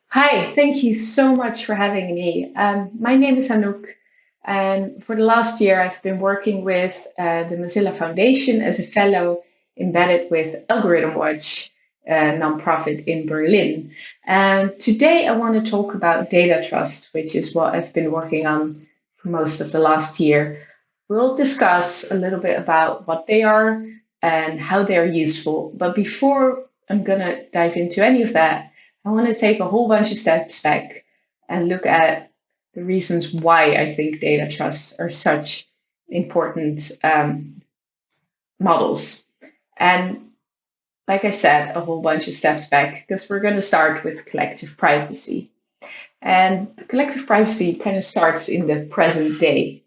Hi, thank you so much for having me. My name is Anouk, and for the last year, I've been working with the Mozilla Foundation as a fellow embedded with AlgorithmWatch, a nonprofit in Berlin. And today, I want to talk about data trust, which is what I've been working on for most of the last year. We'll discuss a little bit about what they are and how they're useful. But before I'm going to dive into any of that, I want to take a whole bunch of steps back and look at the reasons why I think data trusts are such important models. And like I said, a whole bunch of steps back because we're going to start with collective privacy. And collective privacy kind of starts in the present day.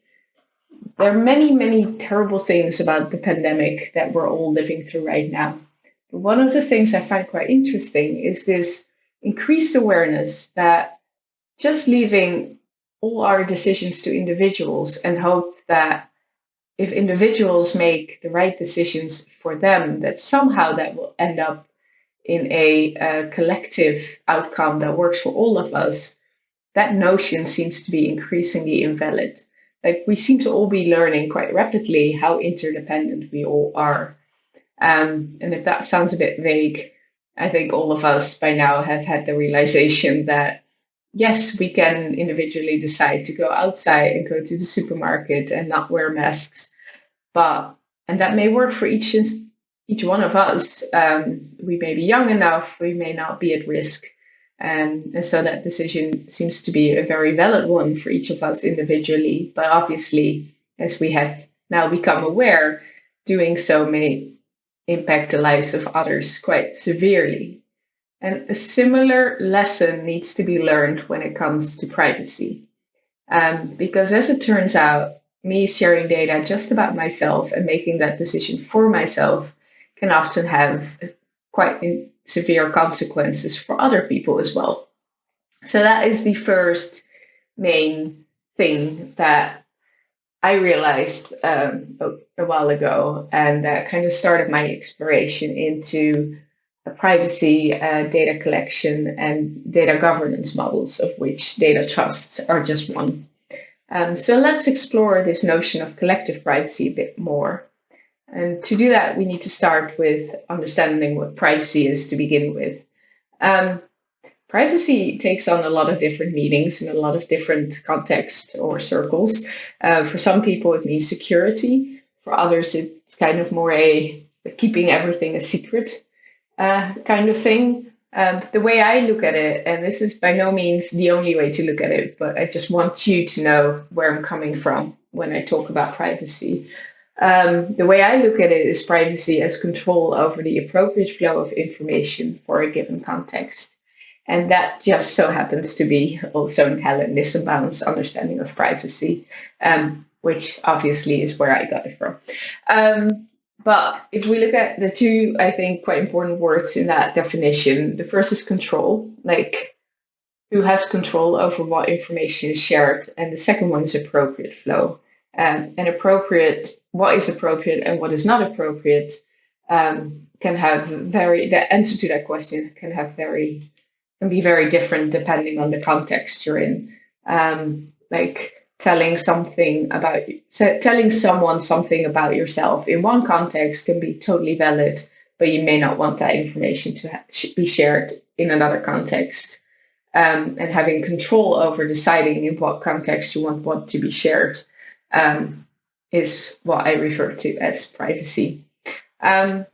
There are many, many terrible things about the pandemic that we're all living through right now. But one of the things I find quite interesting is this increased awareness that just leaving all our decisions to individuals and hope that if individuals make the right decisions for them, that somehow that will end up in a collective outcome that works for all of us, that notion seems to be increasingly invalid. Like we seem to all be learning quite rapidly how interdependent we all are. And if that sounds a bit vague, I think all of us by now have had the realization that yes, we can individually decide to go outside and go to the supermarket and not wear masks, but and that may work for each one of us. We may be young enough, we may not be at risk, and so that decision seems to be a very valid one for each of us individually. But obviously, as we have now become aware, doing so may impact the lives of others quite severely. And a similar lesson needs to be learned when it comes to privacy. Because as it turns out, me sharing data just about myself and making that decision for myself can often have quite severe consequences for other people as well. So that is the first main thing that I realized a while ago, and that kind of started my exploration into privacy, data collection, and data governance models, of which data trusts are just one. So let's explore this notion of collective privacy a bit more. And to do that, we need to start with understanding what privacy is to begin with. Um, Privacy takes on a lot of different meanings in a lot of different contexts or circles. For some people, it means security. For others, it's kind of more a keeping everything a secret kind of thing. The way I look at it, and this is by no means the only way to look at it, but I just want you to know where I'm coming from when I talk about privacy. The way I look at it is privacy as control over the appropriate flow of information for a given context. And that just so happens to be also in Helen Nissenbaum's understanding of privacy, which obviously is where I got it from. But if we look at the two, I think, quite important words in that definition, the first is control, like who has control over what information is shared, and the second one is appropriate flow. And appropriate, what is appropriate and what is not appropriate, can have the answer to that question can be very different depending on the context you're in. Like telling telling someone something about yourself in one context can be totally valid, but you may not want that information to be shared in another context. And having control over deciding in what context you want what to be shared is what I refer to as privacy. Um,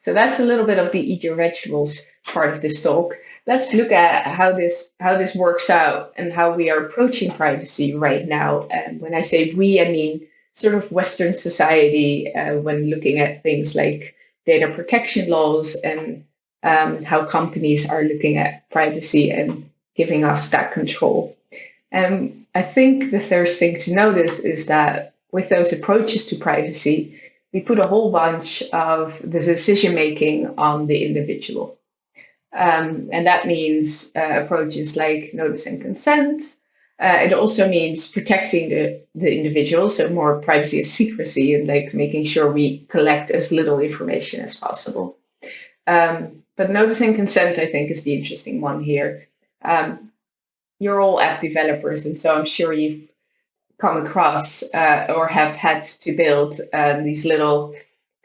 so that's a little bit of the eat your vegetables part of this talk. Let's look at how this works out and how we are approaching privacy right now. And when I say we, I mean sort of Western society when looking at things like data protection laws and how companies are looking at privacy and giving us that control. And I think the first thing to notice is that with those approaches to privacy, we put a whole bunch of the decision making on the individual. And that means approaches like notice and consent. It also means protecting the individual, so more privacy as secrecy and like making sure we collect as little information as possible. But notice and consent, I think, is the interesting one here. You're all app developers, and so I'm sure you've come across or have had to build these little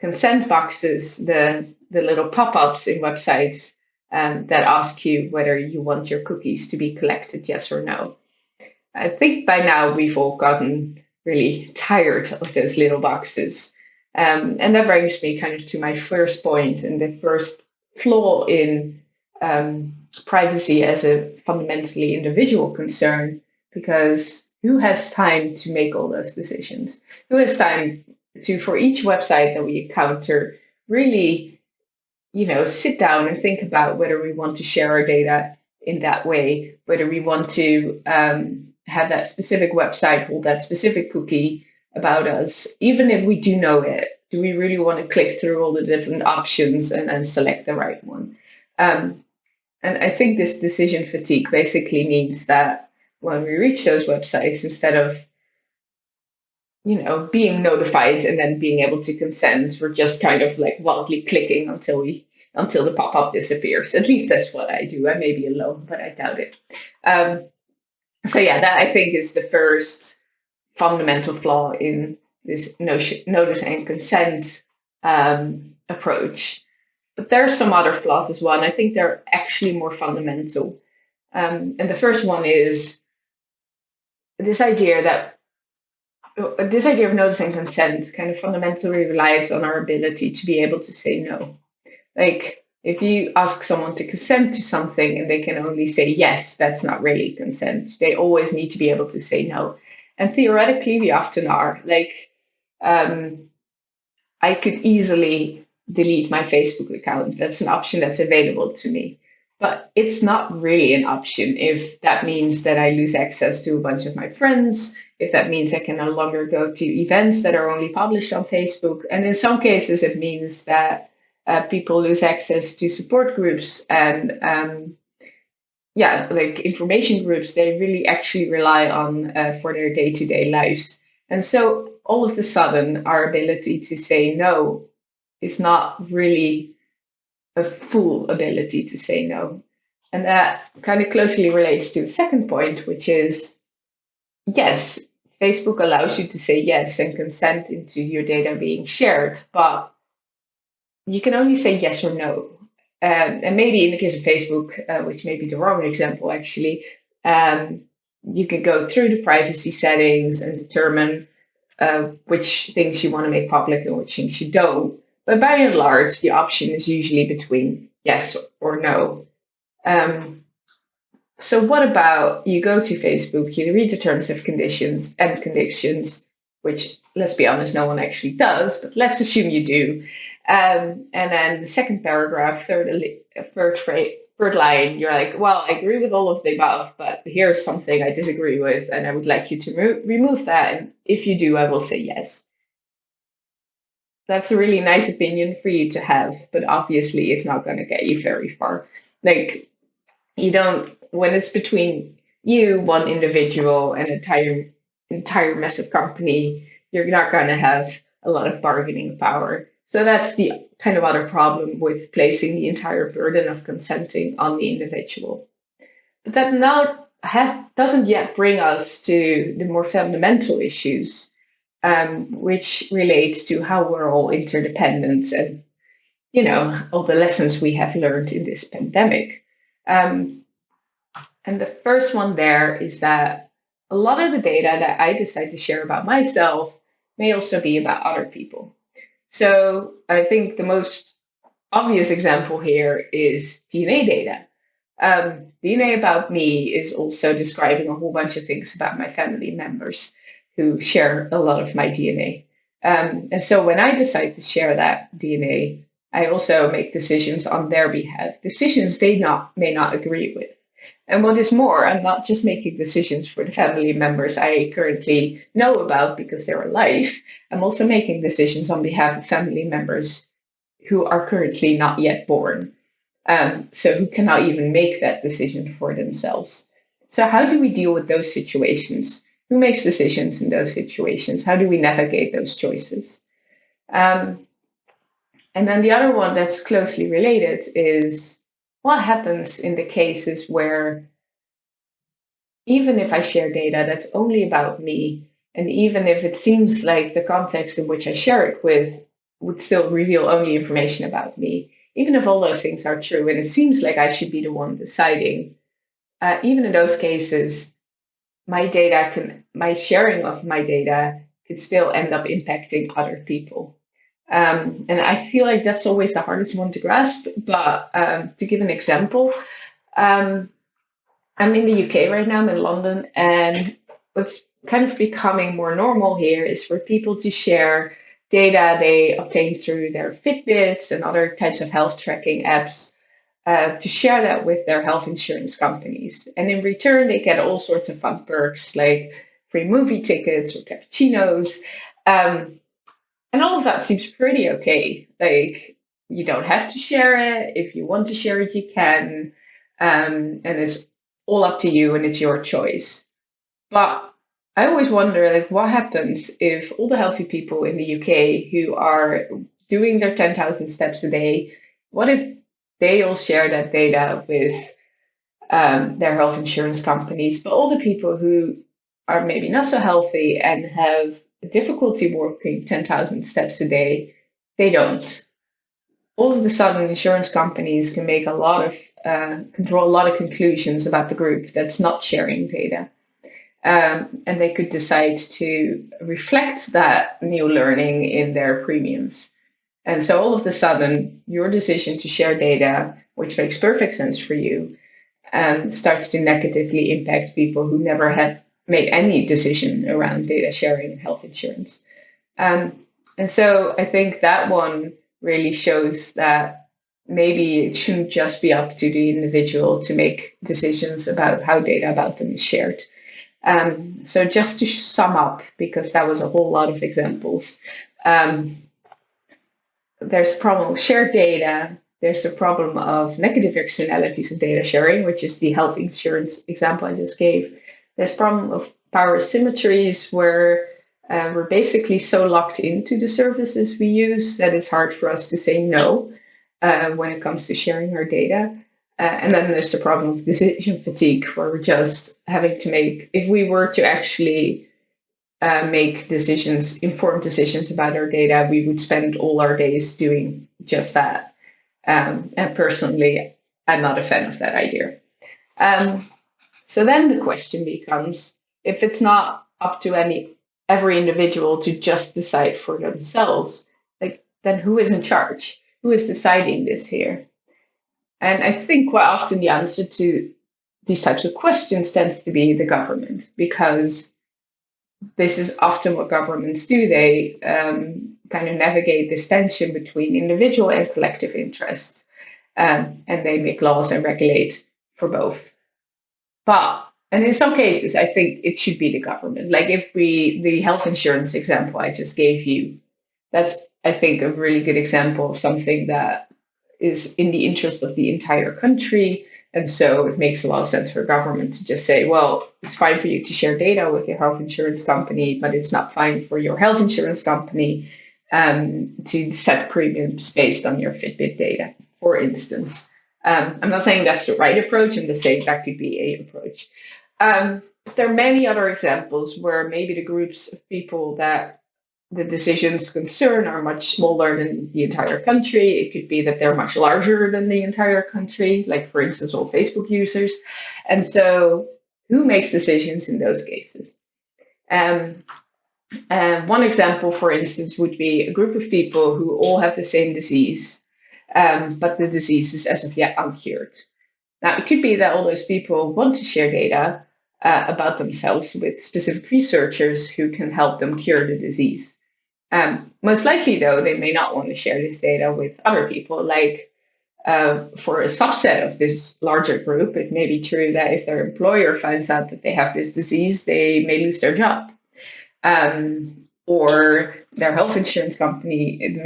consent boxes, the little pop-ups in websites that ask you whether you want your cookies to be collected, yes or no. I think by now we've all gotten really tired of those little boxes. And that brings me kind of to my first point and the first flaw in privacy as a fundamentally individual concern, because who has time to make all those decisions? Who has time to, for each website that we encounter, really, sit down and think about whether we want to share our data in that way, whether we want to have that specific website hold that specific cookie about us, even if we do know it. Do we really want to click through all the different options and then select the right one? And I think this decision fatigue basically means that when we reach those websites, instead of being notified and then being able to consent, we're just kind of like wildly clicking until the pop-up disappears. At least that's what I do. I may be alone, but I doubt it. So yeah, that I think is the first fundamental flaw in this notice and consent approach. But there are some other flaws as well, and I think they're actually more fundamental. And the first one is this idea of notice and consent kind of fundamentally relies on our ability to be able to say no. Like, if you ask someone to consent to something and they can only say yes, that's not really consent. They always need to be able to say no. And theoretically, we often are. Like, I could easily delete my Facebook account. That's an option that's available to me. But it's not really an option if that means that I lose access to a bunch of my friends, if that means I can no longer go to events that are only published on Facebook. And in some cases, it means that people lose access to support groups and like information groups they really actually rely on for their day-to-day lives. And so all of a sudden, our ability to say no is not really a full ability to say no. And that kind of closely relates to the second point, which is, yes, Facebook allows you to say yes and consent into your data being shared, but you can only say yes or no. And maybe in the case of Facebook, which may be the wrong example actually, you can go through the privacy settings and determine which things you want to make public and which things you don't. But by and large, the option is usually between yes or no. So what about you go to Facebook, you read the terms of conditions and conditions, which, let's be honest, no one actually does, but let's assume you do. And then the second paragraph, third line, you're like, well, I agree with all of the above, but here's something I disagree with, and I would like you to remove that. And if you do, I will say yes. That's a really nice opinion for you to have, but obviously it's not going to get you very far. Like, you don't, when it's between you, one individual, and an entire massive company, you're not going to have a lot of bargaining power. So that's the kind of other problem with placing the entire burden of consenting on the individual. But that now doesn't yet bring us to the more fundamental issues, which relates to how we're all interdependent and, all the lessons we have learned in this pandemic. And the first one there is that a lot of the data that I decide to share about myself may also be about other people. So I think the most obvious example here is DNA data. DNA about me is also describing a whole bunch of things about my family members who share a lot of my DNA. And so when I decide to share that DNA, I also make decisions on their behalf, decisions they may not agree with. And what is more, I'm not just making decisions for the family members I currently know about because they're alive. I'm also making decisions on behalf of family members who are currently not yet born, so who cannot even make that decision for themselves. So how do we deal with those situations? Who makes decisions in those situations? How do we navigate those choices? And then the other one that's closely related is what happens in the cases where even if I share data that's only about me, and even if it seems like the context in which I share it with would still reveal only information about me, even if all those things are true, and it seems like I should be the one deciding, even in those cases, my sharing of my data could still end up impacting other people. And I feel like that's always the hardest one to grasp. But to give an example, um, I'm in the UK right now, I'm in London, and what's kind of becoming more normal here is for people to share data they obtain through their Fitbits and other types of health tracking apps, to share that with their health insurance companies. And in return, they get all sorts of fun perks like free movie tickets or cappuccinos. Um, and all of that seems pretty okay. Like, you don't have to share it. If you want to share it, you can. And it's all up to you and it's your choice. But I always wonder, like, what happens if all the healthy people in the UK who are doing their 10,000 steps a day, what if they all share that data with their health insurance companies, but all the people who are maybe not so healthy and have difficulty walking 10,000 steps a day, they don't. All of a sudden, insurance companies can make a lot of can draw a lot of conclusions about the group that's not sharing data. And they could decide to reflect that new learning in their premiums. And so all of a sudden, your decision to share data, which makes perfect sense for you, starts to negatively impact people who never had made any decision around data sharing and health insurance. And so I think that one really shows that maybe it shouldn't just be up to the individual to make decisions about how data about them is shared. So just to sum up, because that was a whole lot of examples, there's a problem with shared data. There's the problem of negative externalities of data sharing, which is the health insurance example I just gave. There's problem of power asymmetries where we're basically so locked into the services we use that it's hard for us to say no when it comes to sharing our data. And then there's the problem of decision fatigue, where we're just having to make, if we were to actually make decisions, informed decisions about our data, we would spend all our days doing just that. And personally, I'm not a fan of that idea. So then the question becomes, if it's not up to every individual to just decide for themselves, like, then who is in charge? Who is deciding this here? And I think quite often the answer to these types of questions tends to be the government, because this is often what governments do. They kind of navigate this tension between individual and collective interests, and they make laws and regulate for both. And in some cases, I think it should be the government. Like the health insurance example I just gave you, that's, I think, a really good example of something that is in the interest of the entire country. And so it makes a lot of sense for government to just say, well, it's fine for you to share data with your health insurance company, but it's not fine for your health insurance company to set premiums based on your Fitbit data, for instance. I'm not saying that's the right approach. I'm just saying that could be a approach. There are many other examples where maybe the groups of people that the decisions concern are much smaller than the entire country. It could be that they're much larger than the entire country, like, for instance, all Facebook users. And so who makes decisions in those cases? One example, for instance, would be a group of people who all have the same disease, but the disease is as of yet uncured. Now, it could be that all those people want to share data about themselves with specific researchers who can help them cure the disease. Most likely, though, they may not want to share this data with other people. Like, for a subset of this larger group, it may be true that if their employer finds out that they have this disease, they may lose their job. Or their health insurance company,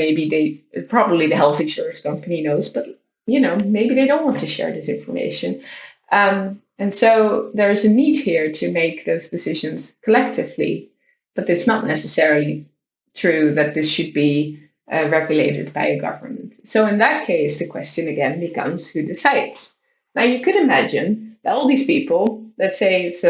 probably the health insurance company knows, but maybe they don't want to share this information. And so there's a need here to make those decisions collectively, but it's not necessarily true that this should be regulated by a government. So in that case, the question again becomes, who decides? Now, you could imagine that all these people let's say it's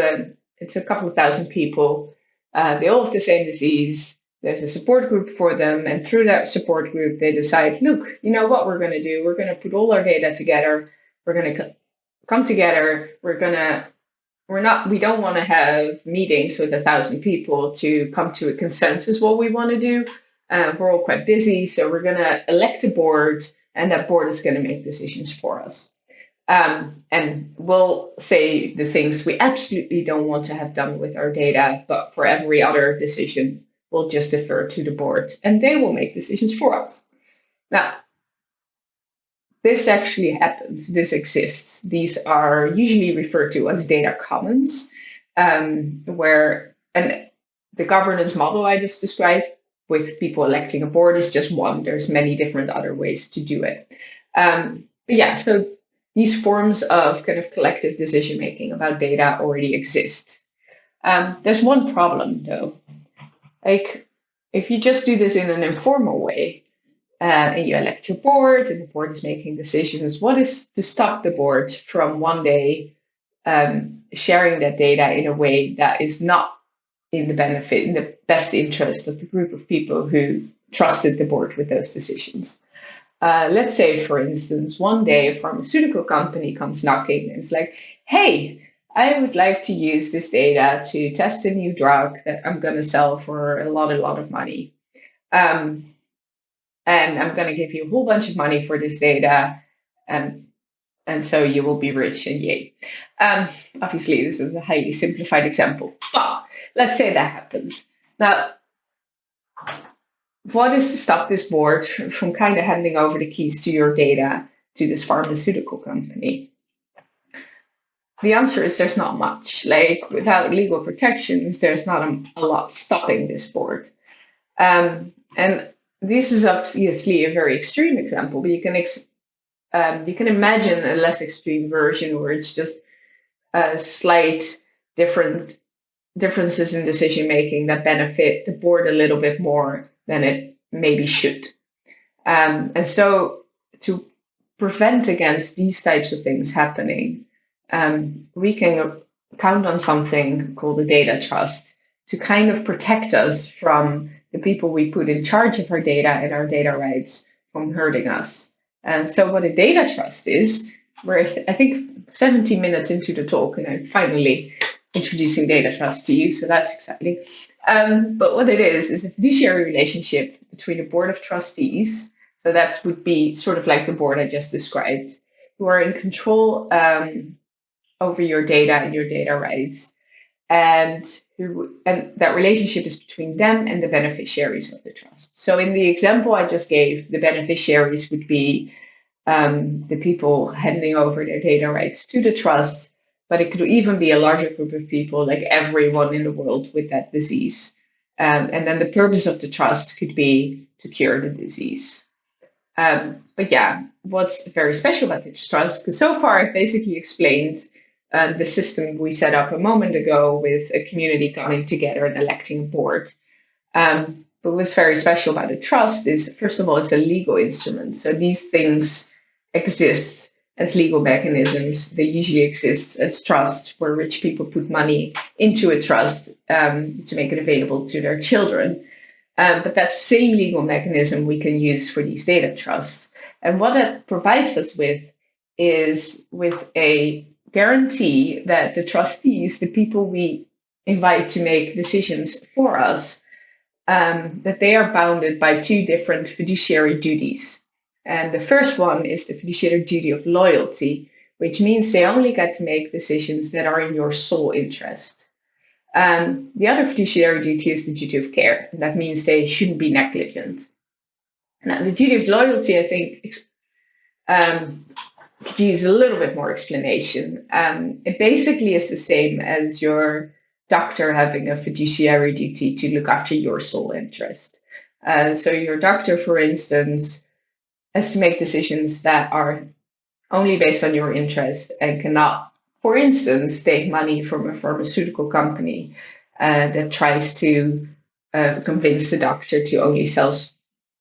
a couple of thousand people. They all have the same disease. There's a support group for them, and through that support group, they decide, look, you know what we're going to do? We're going to put all our data together. We're going to come together. We don't want to have meetings with 1,000 people to come to a consensus what we want to do. We're all quite busy, so we're going to elect a board, and that board is going to make decisions for us. And we'll say the things we absolutely don't want to have done with our data, but for every other decision, we'll just defer to the board, and they will make decisions for us. Now, this actually happens. This exists. These are usually referred to as data commons, where the governance model I just described with people electing a board is just one. There's many different other ways to do it. But yeah, so these forms of kind of collective decision making about data already exist. There's one problem though. Like, if you just do this in an informal way, and you elect your board, and the board is making decisions, what is to stop the board from one day sharing that data in a way that is not in the best interest of the group of people who trusted the board with those decisions? Let's say, for instance, one day a pharmaceutical company comes knocking and it's like, hey, I would like to use this data to test a new drug that I'm going to sell for a lot of money. And I'm going to give you a whole bunch of money for this data, and so you will be rich and yay. Obviously, this is a highly simplified example, but let's say that happens. Now, what is to stop this board from kind of handing over the keys to your data to this pharmaceutical company? The answer is there's not much. Like, without legal protections, there's not a lot stopping this board. And this is obviously a very extreme example, but you can imagine a less extreme version where it's just slight differences in decision making that benefit the board a little bit more than it maybe should. And so to prevent against these types of things happening, we can count on something called a data trust to kind of protect us from the people we put in charge of our data and our data rights from hurting us. And so what a data trust is, we're, I think, 17 minutes into the talk, and I'm finally introducing data trust to you, so that's exciting. But what it is a fiduciary relationship between a board of trustees, so that would be sort of like the board I just described, who are in control over your data and your data rights. And that relationship is between them and the beneficiaries of the trust. So in the example I just gave, the beneficiaries would be the people handing over their data rights to the trust, but it could even be a larger group of people, like everyone in the world with that disease. And then the purpose of the trust could be to cure the disease. But yeah, what's very special about this trust, because so far I've basically explained the system we set up a moment ago with a community coming together and electing a board. But what's very special about a trust is, first of all, it's a legal instrument. So these things exist as legal mechanisms. They usually exist as trust, where rich people put money into a trust to make it available to their children. But that same legal mechanism we can use for these data trusts. And what that provides us with is with a guarantee that the trustees, the people we invite to make decisions for us, that they are bounded by two different fiduciary duties. And the first one is the fiduciary duty of loyalty, which means they only get to make decisions that are in your sole interest. The other fiduciary duty is the duty of care, and that means they shouldn't be negligent. Now, the duty of loyalty, I think, could use a little bit more explanation. It basically is the same as your doctor having a fiduciary duty to look after your sole interest. So your doctor, for instance, has to make decisions that are only based on your interest and cannot, for instance, take money from a pharmaceutical company that tries to convince the doctor to only sell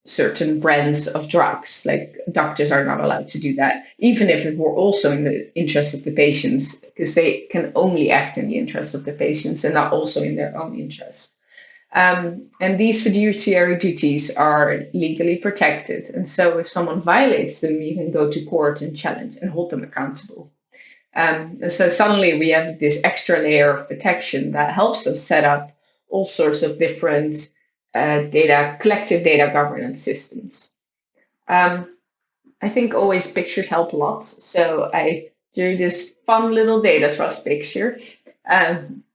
certain brands of drugs. Like doctors are not allowed to do that, even if it were also in the interest of the patients, because they can only act in the interest of the patients and not also in their own interest. And these fiduciary duties are legally protected. And so if someone violates them, you can go to court and challenge and hold them accountable. So suddenly we have this extra layer of protection that helps us set up all sorts of different collective data governance systems. I think always pictures help a lot. So I drew this fun little data trust picture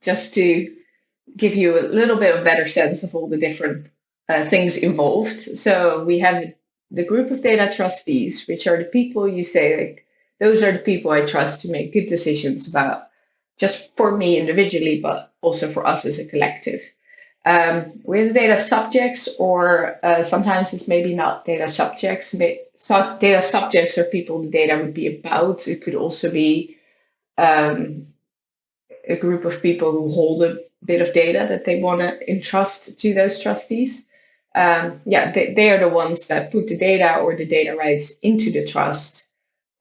just to give you a little bit of better sense of all the different things involved. So we have the group of data trustees, which are the people you say, like, those are the people I trust to make good decisions about, just for me individually, but also for us as a collective. We have data subjects, or sometimes it's maybe not data subjects. Data subjects are people the data would be about. It could also be a group of people who hold a bit of data that they want to entrust to those trustees. They are the ones that put the data or the data rights into the trust,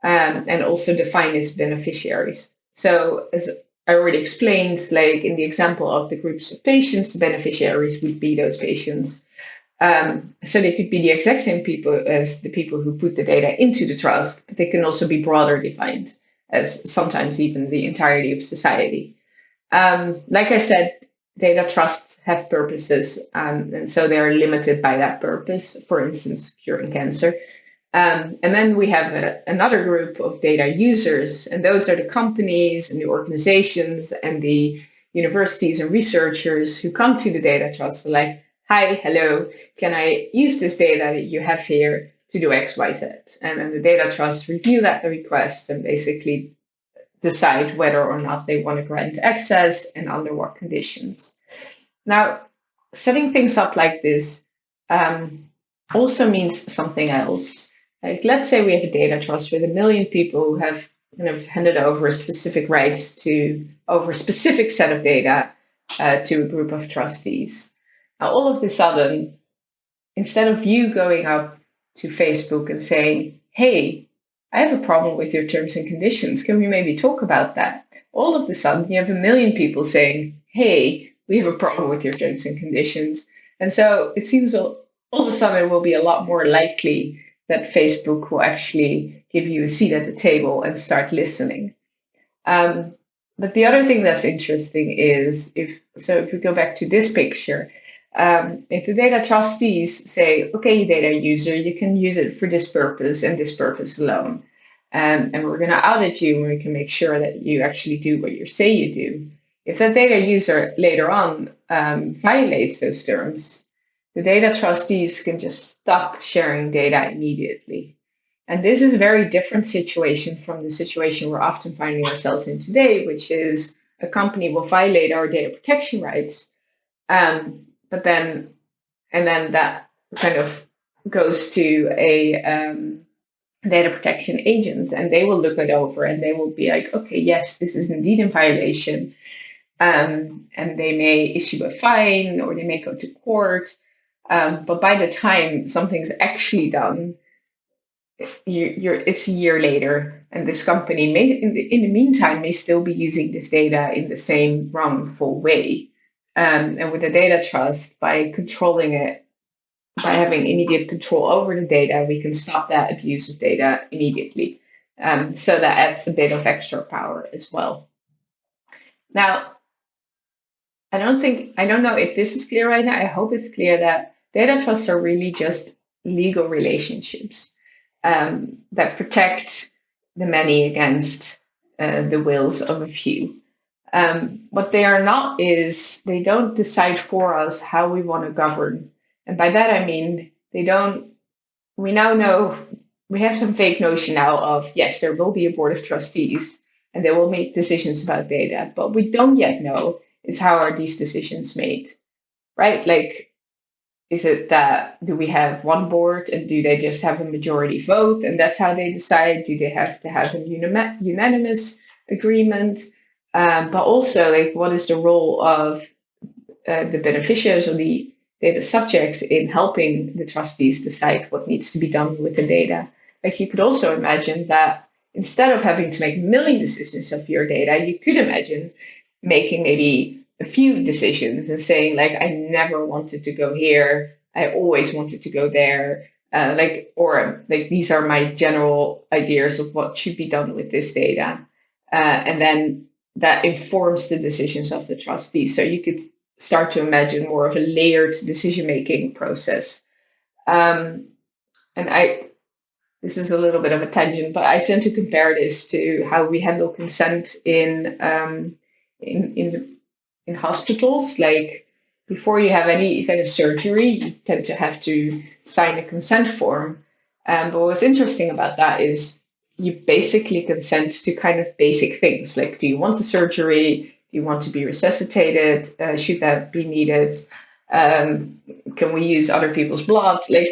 and also define its beneficiaries. So as I already explained, like in the example of the groups of patients, the beneficiaries would be those patients. So they could be the exact same people as the people who put the data into the trust, but they can also be broader defined as sometimes even the entirety of society. Like I said, data trusts have purposes, and so they are limited by that purpose, for instance, curing cancer. And then we have another group of data users, and those are the companies and the organizations and the universities and researchers who come to the data trust like, hi, hello, can I use this data that you have here to do X, Y, Z? And then the data trust review that request and basically decide whether or not they want to grant access and under what conditions. Now, setting things up like this also means something else. Like, let's say we have a data trust with 1 million people who have kind of handed over specific rights over a specific set of data to a group of trustees. Now, all of a sudden, instead of you going up to Facebook and saying, hey, I have a problem with your terms and conditions, can we maybe talk about that? All of a sudden, you have 1 million people saying, hey, we have a problem with your terms and conditions. And so it seems all of a sudden it will be a lot more likely that Facebook will actually give you a seat at the table and start listening. But the other thing that's interesting is if we go back to this picture, if the data trustees say, okay, data user, you can use it for this purpose and this purpose alone, and we're going to audit you and we can make sure that you actually do what you say you do. If that data user later on violates those terms, the data trustees can just stop sharing data immediately. And this is a very different situation from the situation we're often finding ourselves in today, which is a company will violate our data protection rights, but then that kind of goes to a data protection agent, and they will look it over and they will be like, okay, yes, this is indeed in violation, and they may issue a fine or they may go to court. But by the time something's actually done, it's a year later, and this company may, in the meantime, may still be using this data in the same wrongful way. And with the data trust, by controlling it, by having immediate control over the data, we can stop that abuse of data immediately. So that adds a bit of extra power as well. Now, I don't know if this is clear right now. I hope it's clear that data trusts are really just legal relationships that protect the many against the wills of a few. What they are not is they don't decide for us how we want to govern. And by that I mean we now know, we have some fake notion now of, yes, there will be a board of trustees and they will make decisions about data, but we don't yet know is how are these decisions made, right? Like, is it that, do we have one board and do they just have a majority vote and that's how they decide? Do they have to have a unanimous agreement? But also, like, what is the role of the beneficiaries or the data subjects in helping the trustees decide what needs to be done with the data. Like you could also imagine that instead of having to make a million decisions of your data, you could imagine making maybe a few decisions and saying like, I never wanted to go here. I always wanted to go there. Or these are my general ideas of what should be done with this data. And then that informs the decisions of the trustee. So you could start to imagine more of a layered decision-making process. This is a little bit of a tangent, but I tend to compare this to how we handle consent in hospitals. Like before you have any kind of surgery, you tend to have to sign a consent form. But what's interesting about that is you basically consent to kind of basic things like, do you want the surgery? Do you want to be resuscitated? Should that be needed? Can we use other people's blood? Like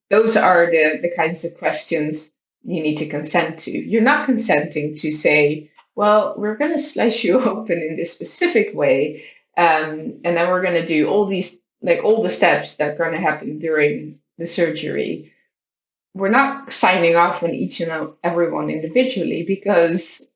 those are the kinds of questions you need to consent to. You're not consenting to say, well, we're going to slice you open in this specific way, and then we're going to do all these, like all the steps that are going to happen during the surgery. We're not signing off on each and every one individually because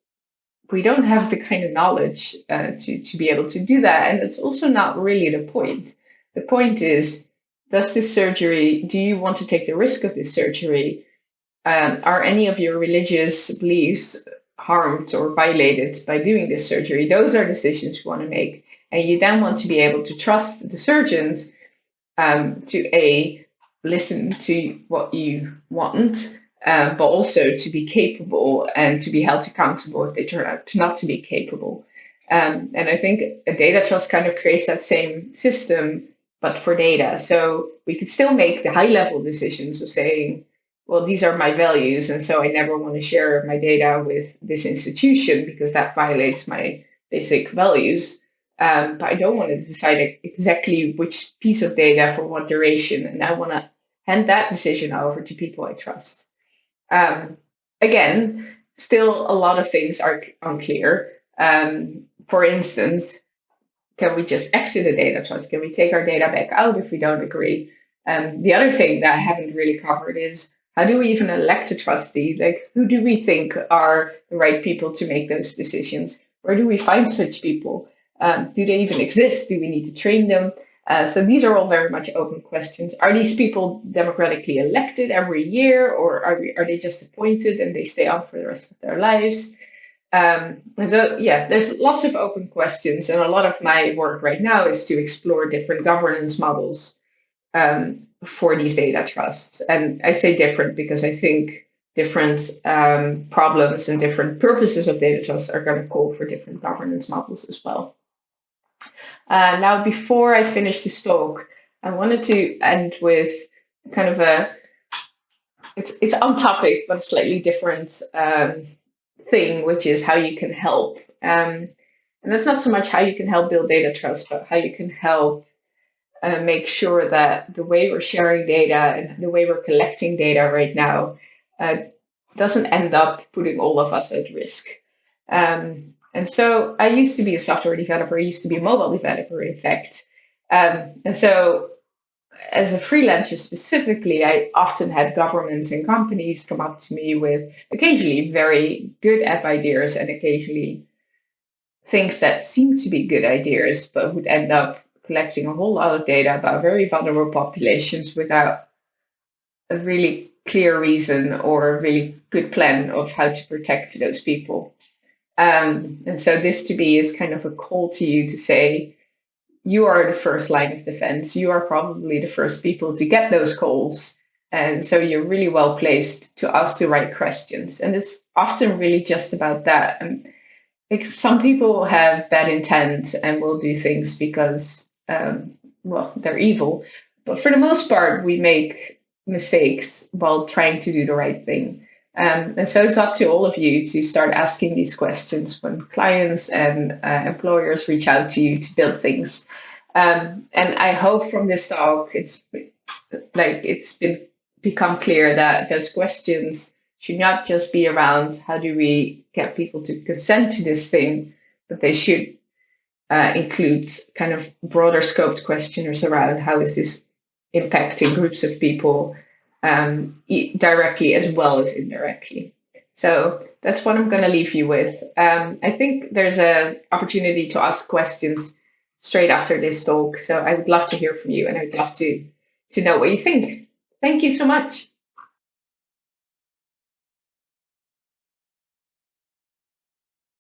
we don't have the kind of knowledge to be able to do that. And it's also not really the point. The point is, does this surgery, do you want to take the risk of this surgery? Are any of your religious beliefs harmed or violated by doing this surgery? Those are decisions you want to make. And you then want to be able to trust the surgeons to listen to what you want, but also to be capable and to be held accountable if they turn out to not to be capable. And I think a data trust kind of creates that same system, but for data. So we could still make the high level decisions of saying, well, these are my values, and so I never want to share my data with this institution because that violates my basic values. But I don't want to decide exactly which piece of data for what duration, and I want to hand that decision over to people I trust. Again, still a lot of things are unclear. For instance, can we just exit a data trust? Can we take our data back out if we don't agree? The other thing that I haven't really covered is, how do we even elect a trustee? Like, who do we think are the right people to make those decisions? Where do we find such people? Do they even exist? Do we need to train them? So these are all very much open questions. Are these people democratically elected every year, or are they just appointed and they stay on for the rest of their lives? And so, yeah, there's lots of open questions, and a lot of my work right now is to explore different governance models for these data trusts. And I say different because I think different problems and different purposes of data trusts are going to call for different governance models as well. Now, before I finish this talk, I wanted to end with kind of it's on topic, but a slightly different thing, which is how you can help. And that's not so much how you can help build data trust, but how you can help make sure that the way we're sharing data and the way we're collecting data right now doesn't end up putting all of us at risk. And so I used to be a software developer, I used to be a mobile developer, in fact. And so as a freelancer specifically, I often had governments and companies come up to me with occasionally very good app ideas and occasionally things that seemed to be good ideas, but would end up collecting a whole lot of data about very vulnerable populations without a really clear reason or a really good plan of how to protect those people. And so this to me is kind of a call to you to say, you are the first line of defense. You are probably the first people to get those calls. And so you're really well placed to ask the right questions. And it's often really just about that. And because some people have bad intent and will do things because, they're evil. But for the most part, we make mistakes while trying to do the right thing. And so it's up to all of you to start asking these questions when clients and employers reach out to you to build things. And I hope from this talk, it's become clear that those questions should not just be around how do we get people to consent to this thing, but they should includes kind of broader scoped questions around how is this impacting groups of people directly as well as indirectly. So that's what I'm going to leave you with. I think there's an opportunity to ask questions straight after this talk. So I would love to hear from you, and I'd love to know what you think. Thank you so much.